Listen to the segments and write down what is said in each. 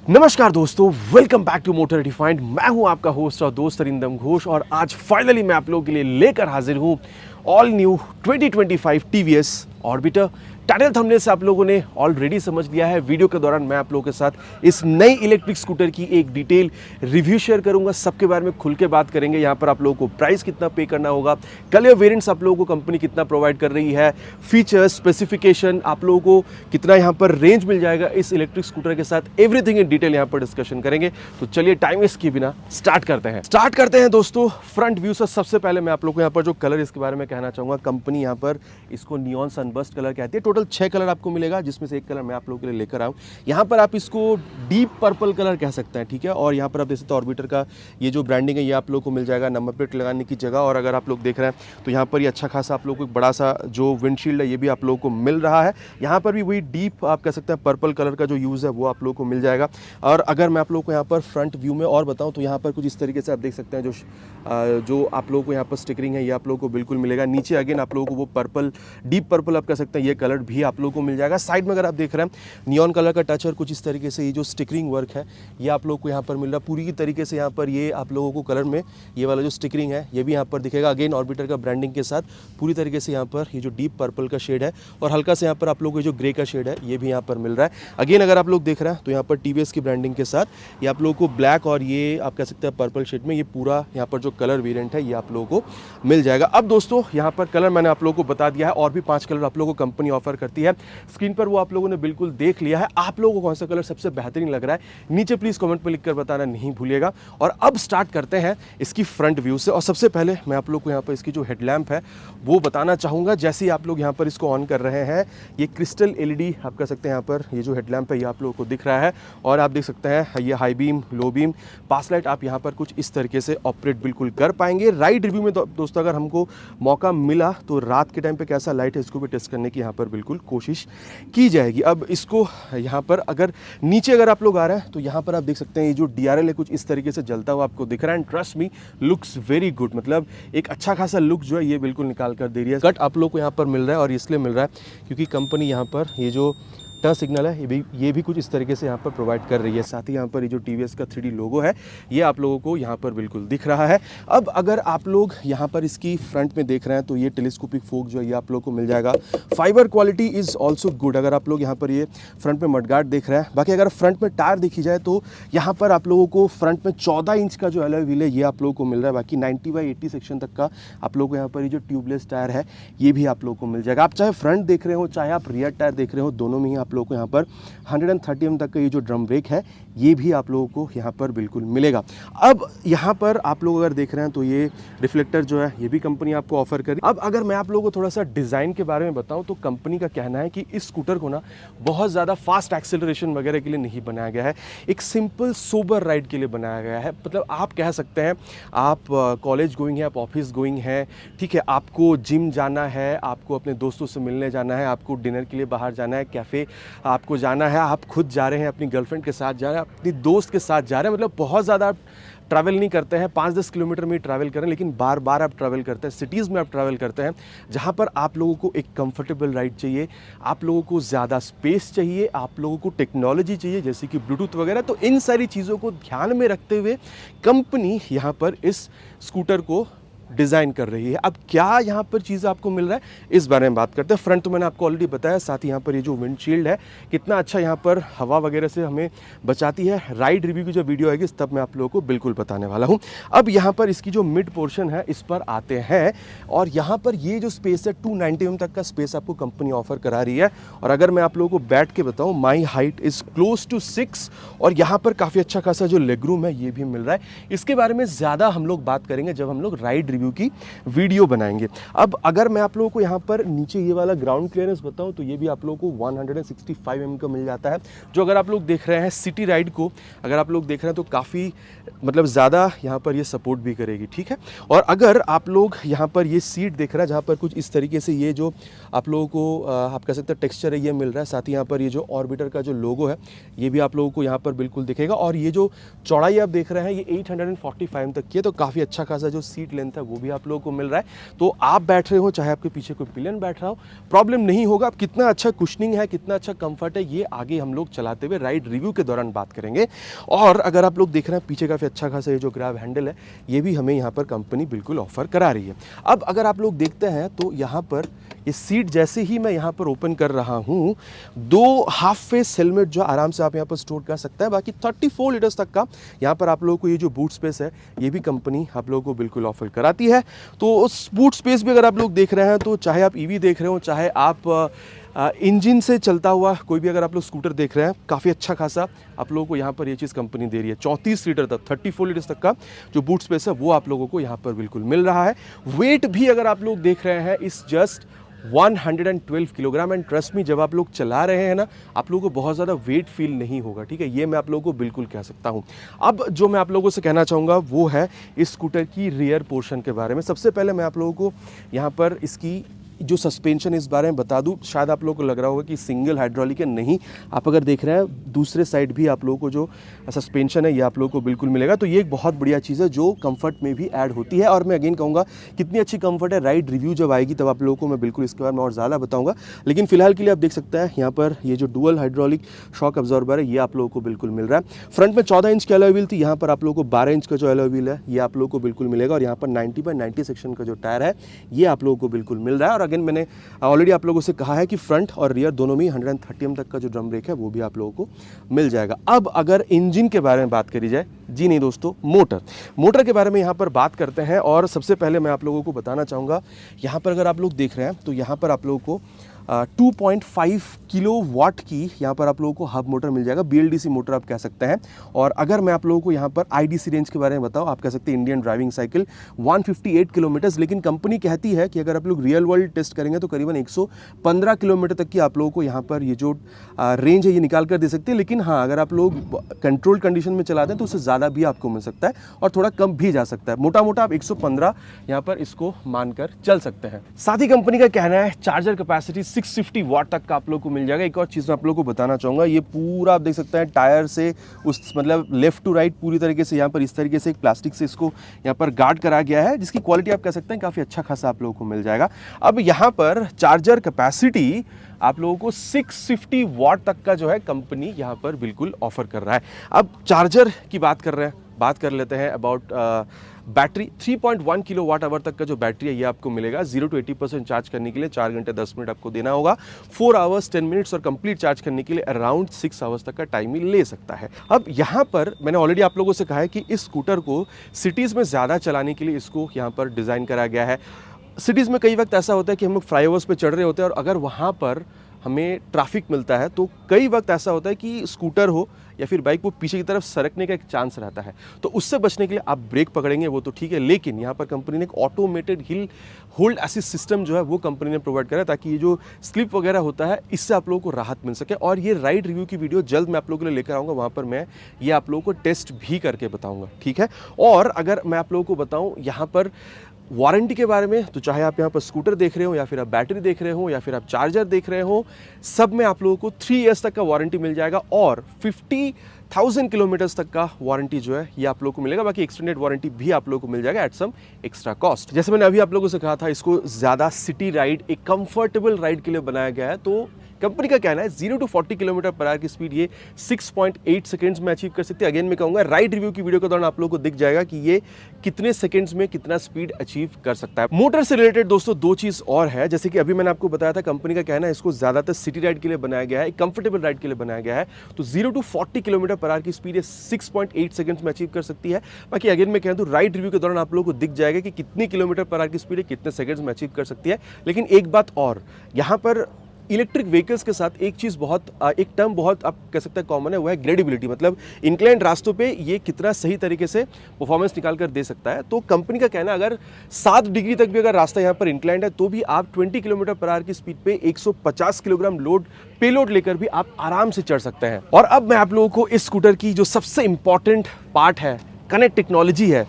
नमस्कार दोस्तों, welcome back to Motor Defined. मैं हूं आपका होस्ट और दोस्त अरिंदम घोष और आज फाइनली मैं आप लोगों के लिए लेकर हाजिर हूं all new 2025 TVS orbiter. Title thumbnail से आप लोगों ने ऑलरेडी समझ लिया है। वीडियो के दौरान मैं आप लोगों के साथ इस नई इलेक्ट्रिक स्कूटर की एक डिटेल रिव्यू शेयर करूंगा। सबके बारे में खुल के बात करेंगे। यहाँ पर आप लोगों को प्राइस कितना पे करना होगा, कलर वेरिएंट्स आप लोगों को कंपनी कितना प्रोवाइड कर रही है, फीचर्स, स्पेसिफिकेशन, आप लोगों को कितना यहाँ पर रेंज मिल जाएगा इस इलेक्ट्रिक स्कूटर के साथ, एवरीथिंग इन डिटेल यहाँ पर डिस्कशन करेंगे। तो चलिए टाइम वेस्ट किए बिना स्टार्ट करते हैं दोस्तों। फ्रंट व्यू से सबसे पहले मैं आप लोगों को यहाँ पर जो कलर इसके बारे में कहना चाहूँगा। कंपनी यहाँ पर इसको नियॉन सनबर्स्ट कलर कहती है। टोटल 6 कलर आपको मिलेगा, जिसमें से एक कलर मैं आप लोगों के लिए लेकर आऊँ। यहाँ पर आप इसको डीप पर्पल कलर कह सकते हैं, ठीक है। और यहाँ पर आप देख सकते हैं ऑर्बिटर का ये जो ब्रांडिंग है ये आप लोगों को मिल जाएगा नंबर प्लेट लगाने की जगह। और अगर आप लोग देख रहे हैं तो यहाँ पर ये अच्छा खासा आप लोगों को एक बड़ा सा जो विंडशील्ड है ये भी आप लोगों को मिल रहा है। यहाँ पर भी वही डीप आप कह सकते हैं पर्पल कलर का जो यूज़ है वो आप लोगों को मिल जाएगा। और अगर मैं आप लोगों को यहाँ पर फ्रंट व्यू में और बताऊँ तो यहाँ पर कुछ इस तरीके से आप देख सकते हैं जो आप लोगों को यहाँ पर स्टिकरिंग है ये आप लोगों को बिल्कुल मिलेगा। नीचे अगेन आप लोगों को वो पर्पल, डीप पर्पल आप कह सकते हैं, ये कलर भी आप लोगों को मिल जाएगा। साइड में अगर आप देख रहे हैं नियॉन कलर का टच और कुछ इस तरीके से ये जो स्टिकरिंग वर्क है ये आप लोगों को यहाँ पर मिल रहा है। पूरी की तरीके से यहाँ पर ये आप लोगों को कलर में ये वाला जो स्टिकरिंग है ये भी यहाँ पर दिखेगा। अगेन ऑर्बिटर का ब्रांडिंग के साथ पूरी तरीके से यहाँ पर ये जो डीप पर्पल का शेड है और हल्का से यहाँ पर आप लोगों को जो ग्रे का शेड है ये भी यहाँ पर मिल रहा है। अगेन अगर आप लोग देख रहे हैं तो यहाँ पर टीवीएस की ब्रांडिंग के साथ ये आप लोगों को ब्लैक और ये आप कह सकते हैं पर्पल शेड में ये पूरा यहाँ पर जो कलर वेरिएंट है ये आप लोगों को मिल जाएगा। अब दोस्तों यहाँ पर कलर मैंने आप लोगों को बता दिया है और भी 5 कलर आप लोगों को कंपनी ऑफर करती है। स्क्रीन पर वो आप लोगों ने बिल्कुल देख लिया है। आप लोगों को कौन सा कलर सबसे बेहतरीन लग रहा है नीचे प्लीज कमेंट में लिखकर बताना नहीं भूलिएगा। और अब स्टार्ट करते हैं इसकी फ्रंट व्यू से। और सबसे पहले मैं आप लोग को यहाँ पर इसकी जो हेडलैम्प है वो बताना चाहूँगा। जैसे ही आप लोग यहाँ पर इसको ऑन कर रहे हैं ये क्रिस्टल एलईडी आप कह सकते हैं यहाँ पर ये जो हेडलैम्प है ये आप लोगों को दिख रहा है। और आप देख सकते हैं ये हाई बीम, लो बीम, पास लाइट आप यहाँ पर कुछ इस तरीके से ऑपरेट बिल्कुल कर पाएंगे। राइड रिव्यू में दोस्तों अगर हमको मौका मिला तो रात के टाइम पे कैसा लाइट है इसको भी टेस्ट करने की यहाँ पर बिल्कुल कोशिश की जाएगी। अब इसको यहाँ पर अगर नीचे अगर आप लोग आ रहे हैं तो यहाँ पर आप देख सकते हैं ये जो DRL है कुछ इस तरीके से जलता हुआ आपको दिख रहा है। And trust me looks very good, मतलब एक अच्छा खासा लुक जो है ये बिल्कुल निकाल कर दे रही है। कट आप लोग को यहाँ पर मिल रहा है और इसलिए मिल रहा है क्योंकि कंपनी यहाँ पर ये जो टर्न सिग्नल है ये भी कुछ इस तरीके से यहाँ पर प्रोवाइड कर रही है। साथ ही यहाँ पर ये जो टीवीएस का 3D लोगो है ये आप लोगों को यहाँ पर बिल्कुल दिख रहा है। अब अगर आप लोग यहाँ पर इसकी फ्रंट में देख रहे हैं तो ये टेलीस्कोपिक फोक जो है ये आप लोगों को मिल जाएगा। Fibre quality is also good. अगर आप लोग यहाँ पर ये फ्रंट में मडगार्ड देख रहे हैं। बाकी अगर फ्रंट में टायर देखी जाए तो यहाँ पर आप लोगों को फ्रंट में 14 इंच का जो अलॉय व्हील है ये आप लोगों को मिल रहा है। बाकी 90/80 सेक्शन तक का आप लोगों को यहाँ पर ये जो ट्यूबलेस टायर है ये भी आप लोगों को मिल जाएगा। आप चाहे फ्रंट देख रहे हो चाहे आप रियर टायर देख रहे हो, दोनों में ही आप लोगों को यहाँ पर 130 mm तक का ये जो ड्रम ब्रेक है ये भी आप लोगों को यहाँ पर बिल्कुल मिलेगा। अब यहाँ पर आप लोग अगर देख रहे हैं तो ये रिफ्लेक्टर जो है ये भी कंपनी आपको ऑफर करी। अब अगर मैं आप लोगों को थोड़ा सा डिज़ाइन के बारे में बताऊं तो कंपनी का कहना है कि इस स्कूटर को ना बहुत ज़्यादा फास्ट एक्सेलरेशन वगैरह के लिए नहीं बनाया गया है, एक सिंपल सोबर राइड के लिए बनाया गया है। मतलब आप कह सकते हैं आप कॉलेज गोइंग है, आप ऑफिस गोइंग है, ठीक है, आपको जिम जाना है, आपको अपने दोस्तों से मिलने जाना है, आपको डिनर के लिए बाहर जाना है, कैफ़े आपको जाना है, आप खुद जा रहे हैं, अपनी गर्लफ्रेंड के साथ जा रहे हैं, अपनी दोस्त के साथ जा रहे हैं, मतलब बहुत ज़्यादा आप ट्रैवल नहीं करते हैं, 5-10 किलोमीटर में ही ट्रैवल करें, लेकिन बार बार आप ट्रैवल करते हैं, सिटीज़ में आप ट्रैवल करते हैं जहाँ पर आप लोगों को एक कंफर्टेबल राइड चाहिए, आप लोगों को ज़्यादा स्पेस चाहिए, आप लोगों को टेक्नोलॉजी चाहिए जैसे कि ब्लूटूथ वगैरह। तो इन सारी चीज़ों को ध्यान में रखते हुए कंपनी यहाँ पर इस स्कूटर को डिज़ाइन कर रही है। अब क्या यहाँ पर चीज़ आपको मिल रहा है इस बारे में बात करते हैं। फ्रंट तो मैंने आपको ऑलरेडी बताया, साथ ही यहाँ पर ये जो विंडशील्ड है कितना अच्छा यहाँ पर हवा वगैरह से हमें बचाती है। राइड रिव्यू की जो वीडियो आएगी तब मैं आप लोगों को बिल्कुल बताने वाला हूँ। अब यहाँ पर इसकी जो मिड पोर्शन है इस पर आते हैं और यहाँ पर ये जो स्पेस है 290 mm तक का स्पेस आपको कंपनी ऑफर करा रही है। और अगर मैं आप लोगों को बैठ के बताऊँ my height is close to 6 और यहाँ पर काफ़ी अच्छा खासा जो लेग रूम है ये भी मिल रहा है। इसके बारे में ज़्यादा हम लोग बात करेंगे जब हम लोग राइड रिव्यू की वीडियो बनाएंगे। अब अगर मैं आप लोगों को यहाँ पर नीचे ये वाला ग्राउंड क्लियरेंस बताऊँ तो ये भी आप लोगों को 165 mm का मिल जाता है। जो अगर आप लोग देख रहे हैं सिटी राइड को, अगर आप लोग देख रहे हैं तो काफ़ी मतलब ज़्यादा यहाँ पर ये सपोर्ट भी करेगी, ठीक है। और अगर आप लोग यहाँ पर ये सीट देख रहे हैं जहाँ पर कुछ इस तरीके से ये जो आप लोगों को आप कह सकते हैं टेक्सचर है ये मिल रहा है। साथ ही यहाँ पर ये जो ऑर्बिटर का जो लोगो है ये भी आप लोगों को यहाँ पर बिल्कुल दिखेगा। और ये जो चौड़ाई आप देख रहे हैं ये 845 तक की है, तो काफ़ी अच्छा खासा जो सीट लेंथ है वो भी आप लोगों को मिल रहा है। तो आप बैठ रहे हो, चाहे आपके पीछे कोई पिलियन बैठ रहा हो, प्रॉब्लम नहीं होगा। अब कितना अच्छा कुशनिंग है, कितना अच्छा कंफर्ट है, ये आगे हम लोग चलाते हुए राइड रिव्यू के दौरान बात करेंगे। और अगर आप लोग देख रहे हैं पीछे काफ़ी अच्छा खासा ये जो ग्रैब हैंडल है, ये भी हमें यहाँ पर कंपनी बिल्कुल ऑफर करा रही है। अब अगर आप लोग देखते हैं तो यहाँ पर ये सीट जैसे ही मैं यहाँ पर ओपन कर रहा हूँ, 2 हाफ फेस हेलमेट जो आराम से आप यहाँ पर स्टोर कर सकते हैं। बाकी 34 लीटर्स तक का यहाँ पर आप लोगों को ये जो बूट स्पेस है, ये भी कंपनी आप लोगों को बिल्कुल ऑफर कराती है। तो उस बूट स्पेस भी अगर आप लोग देख रहे हैं, तो चाहे आप ईवी देख रहे हो, चाहे आप इंजन से चलता हुआ कोई भी अगर आप लोग स्कूटर देख रहे हैं, काफ़ी अच्छा खासा आप लोगों को यहाँ पर ये चीज़ कंपनी दे रही है। 34 लीटर तक, 34 लीटर्स तक का जो बूट स्पेस है वो आप लोगों को यहाँ पर बिल्कुल मिल रहा है। वेट भी अगर आप लोग देख रहे हैं, इस just 112 kilogram. And trust me, जब आप लोग चला रहे हैं ना, आप लोगों को बहुत ज़्यादा वेट फील नहीं होगा, ठीक है, ये मैं आप लोगों को बिल्कुल कह सकता हूँ। अब जो मैं आप लोगों से कहना चाहूँगा वो है इस स्कूटर की रियर पोर्शन के बारे में। सबसे पहले मैं आप लोगों को यहाँ पर इसकी जो सस्पेंशन इस बारे में बता दूं। शायद आप लोगों को लग रहा होगा कि सिंगल हाइड्रोलिक है, नहीं, आप अगर देख रहे हैं दूसरे साइड भी आप लोगों को जो सस्पेंशन है ये आप लोगों को बिल्कुल मिलेगा। तो ये एक बहुत बढ़िया चीज़ है जो कंफर्ट में भी ऐड होती है। और मैं अगेन कहूँगा कितनी अच्छी कंफर्ट है, राइड रिव्यू जब आएगी तब आप लोगों को मैं बिल्कुल इसके बारे में और ज़्यादा बताऊँगा। लेकिन फिलहाल के लिए आप देख सकते हैं यहाँ पर ये जो डुअल हाइड्रोलिक शॉक अब्जॉर्बर है ये आप लोगों को बिल्कुल मिल रहा है। फ्रंट में 14 इंच की अलॉय व्हील थी, यहाँ पर आप लोगों को 12 इंच का जो अलॉय व्हील है ये आप लोगों को बिल्कुल मिलेगा। और यहाँ पर 90/90 सेक्शन का जो टायर है ये आप लोगों को बिल्कुल मिल रहा है। और अगेन मैंने ऑलरेडी आप लोगों से कहा है कि फ्रंट और रियर दोनों में 130 mm तक का जो ड्रम ब्रेक है वो भी आप लोगों को मिल जाएगा। अब अगर इंजन के बारे में बात करी जाए, जी नहीं दोस्तों, मोटर के बारे में यहाँ पर बात करते हैं। और सबसे पहले मैं आप लोगों को बताना चाहूँगा, यहाँ पर अगर आप लोग देख रहे हैं तो यहाँ पर आप लोगों को 2.5 किलोवाट की यहाँ पर आप लोगों को हब मोटर मिल जाएगा, BLDC मोटर आप कह सकते हैं। और अगर मैं आप लोगों को यहाँ पर IDC रेंज के बारे में बताऊँ, आप कह सकते हैं इंडियन ड्राइविंग साइकिल 158 किलोमीटर्स। लेकिन कंपनी कहती है कि अगर आप लोग रियल वर्ल्ड टेस्ट करेंगे तो करीबन 115 किलोमीटर तक की आप लोगों को यहाँ पर ये जो रेंज है ये निकाल कर दे सकते हैं। लेकिन हाँ, अगर आप लोग कंट्रोल कंडीशन में चलाते हैं तो उससे ज़्यादा भी आपको मिल सकता है और थोड़ा कम भी जा सकता है। मोटा मोटा आप 115 यहाँ पर इसको मानकर चल सकते हैं। साथ ही कंपनी का कहना है चार्जर कैपेसिटी 650 वाट तक का आप लोग को मिल जाएगा। एक और चीज़ मैं आप लोग को बताना चाहूँगा, ये पूरा आप देख सकते हैं टायर से उस मतलब लेफ्ट टू राइट पूरी तरीके से यहाँ पर इस तरीके से एक प्लास्टिक से इसको यहाँ पर गार्ड करा गया है, जिसकी क्वालिटी आप कह सकते हैं काफ़ी अच्छा खासा आप लोगों को मिल जाएगा। अब यहाँ पर चार्जर कैपेसिटी आप लोगों को 650 वाट तक का जो है कंपनी यहाँ पर बिल्कुल ऑफर कर रहा है। अब चार्जर की बात कर लेते हैं अबाउट बैटरी। 3.1 किलोवाट आवर तक का जो बैटरी है ये आपको मिलेगा। 0 to 80% चार्ज करने के लिए 4 घंटे 10 मिनट आपको देना होगा, 4 आवर्स 10 मिनट्स, और कंप्लीट चार्ज करने के लिए अराउंड 6 आवर्स तक का टाइम ही ले सकता है। अब यहाँ पर मैंने ऑलरेडी आप लोगों से कहा है कि इस स्कूटर को सिटीज़ में ज़्यादा चलाने के लिए इसको यहाँ पर डिज़ाइन करा गया है। सिटीज़ में कई वक्त ऐसा होता है कि हम लोग फ्लाईओवर्स पे चढ़ रहे होते हैं और अगर वहाँ पर हमें ट्रैफिक मिलता है तो कई वक्त ऐसा होता है कि स्कूटर हो या फिर बाइक वो पीछे की तरफ सरकने का एक चांस रहता है। तो उससे बचने के लिए आप ब्रेक पकड़ेंगे वो तो ठीक है, लेकिन यहाँ पर कंपनी ने एक automated hill hold assist system जो है वो कंपनी ने प्रोवाइड करा है, ताकि ये जो स्लिप वगैरह होता है इससे आप लोगों को राहत मिल सके। और ये राइड रिव्यू की वीडियो जल्द मैं आप लोगों के लिए लेकर आऊँगा, वहाँ पर मैं ये आप लोगों को टेस्ट भी करके बताऊँगा, ठीक है। और अगर मैं आप लोगों को बताऊँ यहाँ पर वारंटी के बारे में, तो चाहे आप यहाँ पर स्कूटर देख रहे हो या फिर आप बैटरी देख रहे हो या फिर आप चार्जर देख रहे हो, सब में आप लोगों को 3 इयर्स तक का वारंटी मिल जाएगा और 50,000 किलोमीटर्स तक का वारंटी जो है ये आप लोगों को मिलेगा। बाकी एक्सटेंडेड वारंटी भी आप लोगों को मिल जाएगा एट सम एक्स्ट्रा कॉस्ट। जैसे मैंने अभी आप लोगों से कहा था, इसको ज़्यादा सिटी राइड, एक कंफर्टेबल राइड के लिए बनाया गया है। तो कंपनी का कहना है 0 to 40 किलोमीटर पर आवर की स्पीड ये 6.8 सेकंड्स में अचीव कर सकती है। अगेन मैं कहूँगा राइड रिव्यू की वीडियो के दौरान आप लोगों को दिख जाएगा कि ये कितने सेकंड्स में कितना स्पीड अचीव कर सकता है। मोटर से रिलेटेड दोस्तों 2 चीज़ और है, जैसे कि अभी मैंने आपको बताया था कंपनी का कहना है इसको ज़्यादातर सिटी राइड के लिए बनाया गया है, एक कंफर्टेबल राइड के लिए बनाया गया है। तो 0 to 40 किलोमीटर पर आवर की स्पीड 6.8 सेकंड्स में अचीव कर सकती है। बाकी अगेन मैं कह दूँ राइड रिव्यू के दौरान आप लोगों को दिख जाएगा कि कितनी किलोमीटर पर आवर की स्पीड कितने सेकंड्स में अचीव कर सकती है। लेकिन एक बात और, यहाँ पर इलेक्ट्रिक व्हीकल्स के साथ एक चीज़ एक टर्म बहुत आप कह सकते हैं कॉमन है, वो है ग्रेडिबिलिटी। मतलब इंक्लाइंड रास्तों पे ये कितना सही तरीके से परफॉर्मेंस निकाल कर दे सकता है। तो कंपनी का कहना है अगर 7 डिग्री तक भी अगर रास्ता यहाँ पर इंक्लाइंड है तो भी आप 20 किलोमीटर पर आवर की स्पीड पे 150 किलोग्राम पेलोड लेकर भी आप आराम से चढ़ सकते हैं। और अब मैं आप लोगों को इस स्कूटर की जो सबसे इंपॉर्टेंट पार्ट है, कनेक्ट टेक्नोलॉजी है,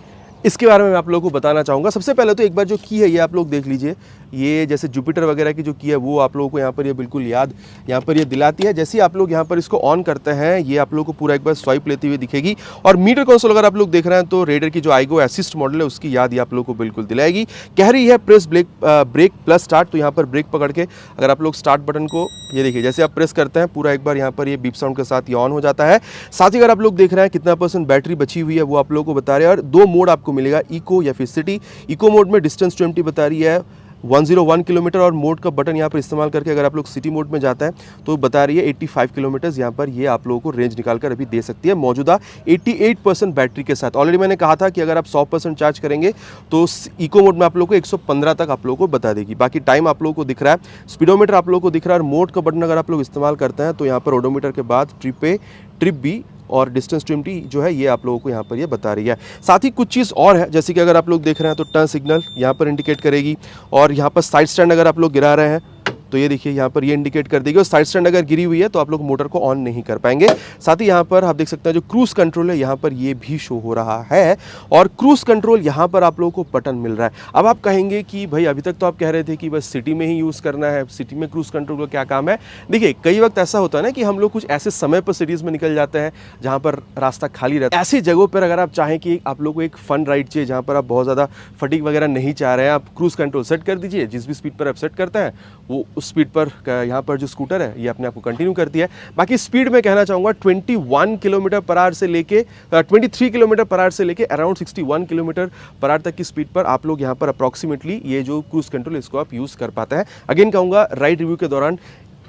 इसके बारे में मैं आप लोगों को बताना चाहूँगा। सबसे पहले तो एक बार जो की है ये आप लोग देख लीजिए, ये जैसे जुपिटर वगैरह की जो की है वो आप लोगों को यहाँ पर ये बिल्कुल याद यहाँ पर ये दिलाती है। जैसे ही आप लोग यहाँ पर इसको ऑन करते हैं ये आप लोगों को पूरा एक बार स्वाइप लेती हुई दिखेगी। और मीटर कंसोल अगर आप लोग देख रहे हैं तो रेडर की जो आईगो असिस्ट मॉडल है उसकी याद ये आप लोगों को बिल्कुल दिलाएगी। कह रही है प्रेस ब्रेक प्लस स्टार्ट, तो यहाँ पर ब्रेक पकड़ के अगर आप लोग स्टार्ट बटन को ये देखिए जैसे आप प्रेस करते हैं पूरा एक बार यहाँ पर ये बीप साउंड के साथ ये ऑन हो जाता है। साथ ही अगर आप लोग देख रहे हैं कितना % बैटरी बची हुई है वो आप लोगों को बता रहे हैं। और 2 मोड आपको मिलेगा, इको या फिर सिटी। इको मोड में डिस्टेंस 20 बता रही है 101 किलोमीटर, और मोड का बटन यहाँ पर इस्तेमाल करके अगर आप लोग सिटी मोड में जाता है तो बता रही है 85 किलोमीटर यहाँ पर ये आप लोगों को रेंज निकाल कर अभी दे सकती है मौजूदा 88% बैटरी के साथ। ऑलरेडी मैंने कहा था कि अगर आप 100% चार्ज करेंगे तो इको मोड में आप लोगों को 115 तक आप लोगों को बता देगी। बाकी टाइम आप लोगों को दिख रहा है, स्पीडोमीटर आप लोगों को दिख रहा है, और मोड का बटन अगर आप लोग इस्तेमाल करते हैं तो यहाँ पर ओडोमीटर के बाद ट्रिप बी और डिस्टेंस 20 जो है ये आप लोगों को यहाँ पर ये बता रही है। साथ ही कुछ चीज़ और है, जैसे कि अगर आप लोग देख रहे हैं तो टर्न सिग्नल यहाँ पर इंडिकेट करेगी, और यहाँ पर साइड स्टैंड अगर आप लोग गिरा रहे हैं तो ये देखिए यहाँ पर ये इंडिकेट कर देगी, और साइड स्टैंड अगर गिरी हुई है तो आप लोग मोटर को ऑन नहीं कर पाएंगे। साथ ही यहाँ पर आप देख सकते हैं जो क्रूज कंट्रोल है यहाँ पर ये भी शो हो रहा है, और क्रूज कंट्रोल यहाँ पर आप लोगों को बटन मिल रहा है। अब आप कहेंगे कि भाई अभी तक तो आप कह रहे थे कि बस सिटी में ही यूज़ करना है, सिटी में क्रूज कंट्रोल का क्या काम है। देखिए कई वक्त ऐसा होता है ना कि हम लोग कुछ ऐसे समय पर सिटीज़ में निकल जाते हैं जहाँ पर रास्ता खाली रहता है। ऐसी जगहों पर अगर आप चाहें कि आप लोग को एक फन राइड चाहिए जहाँ पर आप बहुत ज़्यादा फटीग वगैरह नहीं चाह रहे हैं, आप क्रूज कंट्रोल सेट कर दीजिए। जिस भी स्पीड पर आप सेट करते हैं वो उस स्पीड पर यहाँ पर जो स्कूटर है ये अपने आप को कंटिन्यू करती है। बाकी स्पीड में कहना चाहूँगा 21 किलोमीटर पर आवर से लेके 23 किलोमीटर पर आवर से लेके अराउंड 61 किलोमीटर पर आवर तक की स्पीड पर आप लोग यहाँ पर अप्रॉक्सीमेटली ये जो क्रूज कंट्रोल इसको आप यूज़ कर पाते हैं। अगेन कहूँगा राइड रिव्यू के दौरान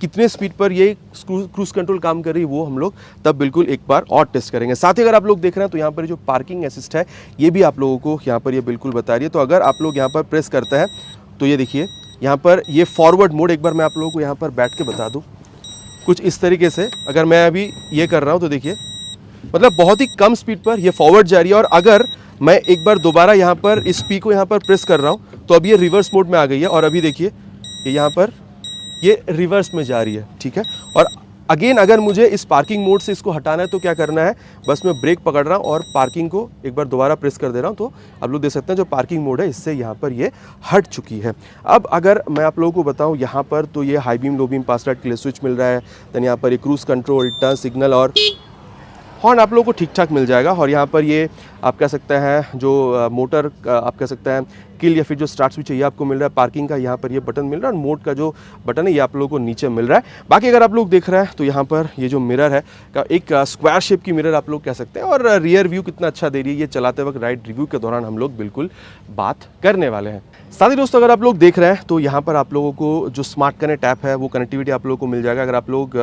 कितने स्पीड पर ये क्रूज कंट्रोल काम कर रही है वो हम लोग तब बिल्कुल एक बार और टेस्ट करेंगे। साथ ही अगर आप लोग देख रहे हैं तो यहाँ पर जो पार्किंग असिस्ट है ये भी आप लोगों को यहाँ पर ये बिल्कुल बता रही है। तो अगर आप लोग यहाँ पर प्रेस करते हैं तो ये देखिए यहाँ पर ये फॉरवर्ड मोड एक बार मैं आप लोगों को यहाँ पर बैठ के बता दूँ कुछ इस तरीके से। अगर मैं अभी ये कर रहा हूँ तो देखिए मतलब बहुत ही कम स्पीड पर ये फॉरवर्ड जा रही है, और अगर मैं एक बार दोबारा यहाँ पर इस पी को यहाँ पर प्रेस कर रहा हूँ तो अभी ये रिवर्स मोड में आ गई है, और अभी देखिए ये यहाँ पर ये रिवर्स में जा रही है। ठीक है, और अगेन अगर मुझे इस पार्किंग मोड से इसको हटाना है तो क्या करना है, बस मैं ब्रेक पकड़ रहा हूँ और पार्किंग को एक बार दोबारा प्रेस कर दे रहा हूँ, तो आप लोग देख सकते हैं जो पार्किंग मोड है इससे यहाँ पर ये हट चुकी है। अब अगर मैं आप लोगों को बताऊँ यहाँ पर तो ये हाई बीम लो बीम पास लाइट के लिए स्विच मिल रहा है, देन यहाँ पर ये क्रूज कंट्रोल, टर्न सिग्नल और हॉर्न आप लोगों को ठीक ठाक मिल जाएगा। और यहाँ पर ये आप कह सकते हैं जो मोटर आप कह सकते हैं किल या फिर जो स्टार्ट स्विच है ये आपको मिल रहा है। पार्किंग का यहाँ पर ये बटन मिल रहा है, और मोड का जो बटन है ये आप लोगों को नीचे मिल रहा है। बाकी अगर आप लोग देख रहे हैं तो यहाँ पर ये जो मिरर है एक स्क्वायर शेप की मिरर आप लोग कह सकते हैं, और रियर व्यू कितना अच्छा दे रही है ये चलाते वक्त राइड रिव्यू के दौरान हम लोग बिल्कुल बात करने वाले हैं। साथ ही दोस्तों अगर आप लोग देख रहे हैं तो यहाँ पर आप लोगों को जो स्मार्ट कनेक्ट ऐप है वो कनेक्टिविटी आप लोगों को मिल जाएगा। अगर आप लोग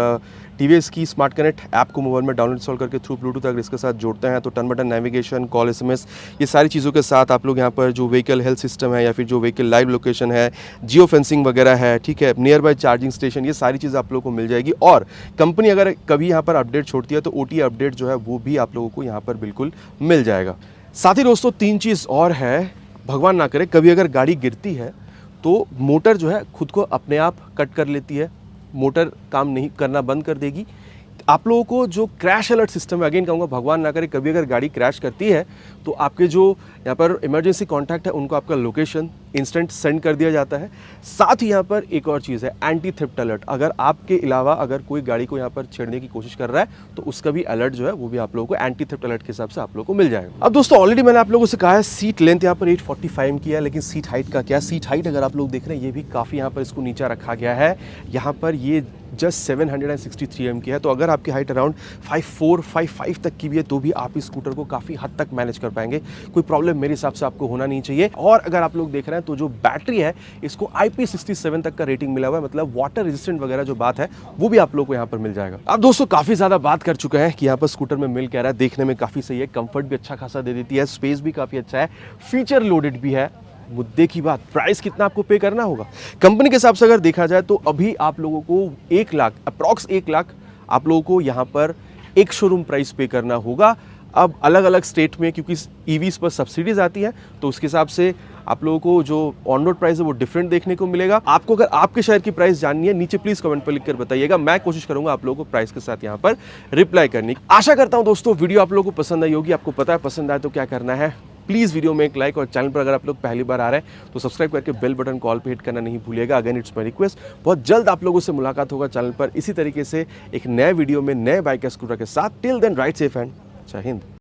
टीवीएस की स्मार्ट कनेक्ट ऐप को मोबाइल में डाउनलोड इंस्टॉल करके थ्रू ब्लूटूथ अगर इसके साथ जोड़ते हैं तो turn button, navigation, call, SMS ये सारी चीज़ों के साथ आप लोग यहाँ पर जो व्हीकल हेल्थ सिस्टम है या फिर जो व्हीकल लाइव लोकेशन है, जियो फेंसिंग वगैरह है, ठीक है, नियर बाय चार्जिंग स्टेशन, ये सारी चीज़ आप लोगों को मिल जाएगी। और कंपनी अगर कभी यहाँ पर अपडेट छोड़ती है तो OTA अपडेट जो है वो भी आप लोगों को यहाँ पर बिल्कुल मिल जाएगा। साथ ही दोस्तों 3 चीज़ और है, भगवान ना करे कभी अगर गाड़ी गिरती है तो मोटर जो है खुद को अपने आप कट कर लेती है, मोटर काम नहीं करना बंद कर देगी। आप लोगों को जो क्रैश अलर्ट सिस्टम है, अगेन कहूँगा भगवान ना करे कभी अगर गाड़ी क्रैश करती है तो आपके जो यहाँ पर इमरजेंसी कॉन्टैक्ट है उनको आपका लोकेशन इंस्टेंट सेंड कर दिया जाता है। साथ ही यहाँ पर एक और चीज़ है, एंटी थेफ्ट अलर्ट। अगर आपके अलावा अगर कोई गाड़ी को यहाँ पर छेड़ने की कोशिश कर रहा है तो उसका भी अलर्ट जो है वो भी आप लोगों को एंटी थेफ्ट अलर्ट के हिसाब से आप लोगों को मिल जाएगा। अब दोस्तों ऑलरेडी मैंने आप लोगों से कहा है सीट लेंथ यहाँ पर 845 की है, लेकिन सीट हाइट का क्या? सीट हाइट अगर आप लोग देख रहे हैं ये भी काफ़ी यहाँ पर इसको नीचा रखा गया है। यहाँ पर ये जस्ट 763 mm की है, तो अगर आपकी हाइट अराउंड 54, 55 तक की भी है तो भी आप इस स्कूटर को काफ़ी हद तक मैनेज कर पाएंगे। कोई प्रॉब्लम मेरे हिसाब से आपको होना नहीं चाहिए। और अगर आप लोग देख रहे हैं तो जो बैटरी है इसको IP67 तक का रेटिंग मिला हुआ है, मतलब वाटर रेजिस्टेंट वगैरह जो बात है वो भी आप लोग को यहाँ पर मिल जाएगा। अब दोस्तों काफ़ी ज़्यादा बात कर चुके हैं कि यहाँ पर स्कूटर में मिल क्या रहा है। देखने में काफ़ी सही है, कंफर्ट भी अच्छा खासा दे देती है, स्पेस भी काफ़ी अच्छा है, फीचर लोडेड भी है। मुद्दे की बात, प्राइस कितना आपको पे करना होगा कंपनी के हिसाब से अगर देखा जाए तो अभी आप लोगों को 1 लाख अप्रॉक्स 1 लाख आप लोगों को यहाँ पर एक शोरूम प्राइस पे करना होगा। अब अलग अलग स्टेट में क्योंकि EVs पर सब्सिडीज आती है तो उसके हिसाब से आप लोगों को जो ऑन रोड प्राइस है वो डिफरेंट देखने को मिलेगा। आपको अगर आपके शहर की प्राइस जाननी है नीचे प्लीज कमेंट पर लिखकर बताइएगा, मैं कोशिश करूंगा आप लोगों को प्राइस के साथ यहाँ पर रिप्लाई करने की। आशा करता हूं दोस्तों वीडियो आप लोगों को पसंद आई होगी। आपको पता है पसंद आए तो क्या करना है, प्लीज़ वीडियो में एक लाइक, और चैनल पर अगर आप लोग पहली बार आ रहे हैं तो सब्सक्राइब करके बेल बटन कॉल पे हिट करना नहीं भूलिएगा। Again it's my request. बहुत जल्द आप लोगों से मुलाकात होगा चैनल पर इसी तरीके से एक नए वीडियो में नए बाइक या स्कूटर के साथ। Till then ride safe and Jai Hind.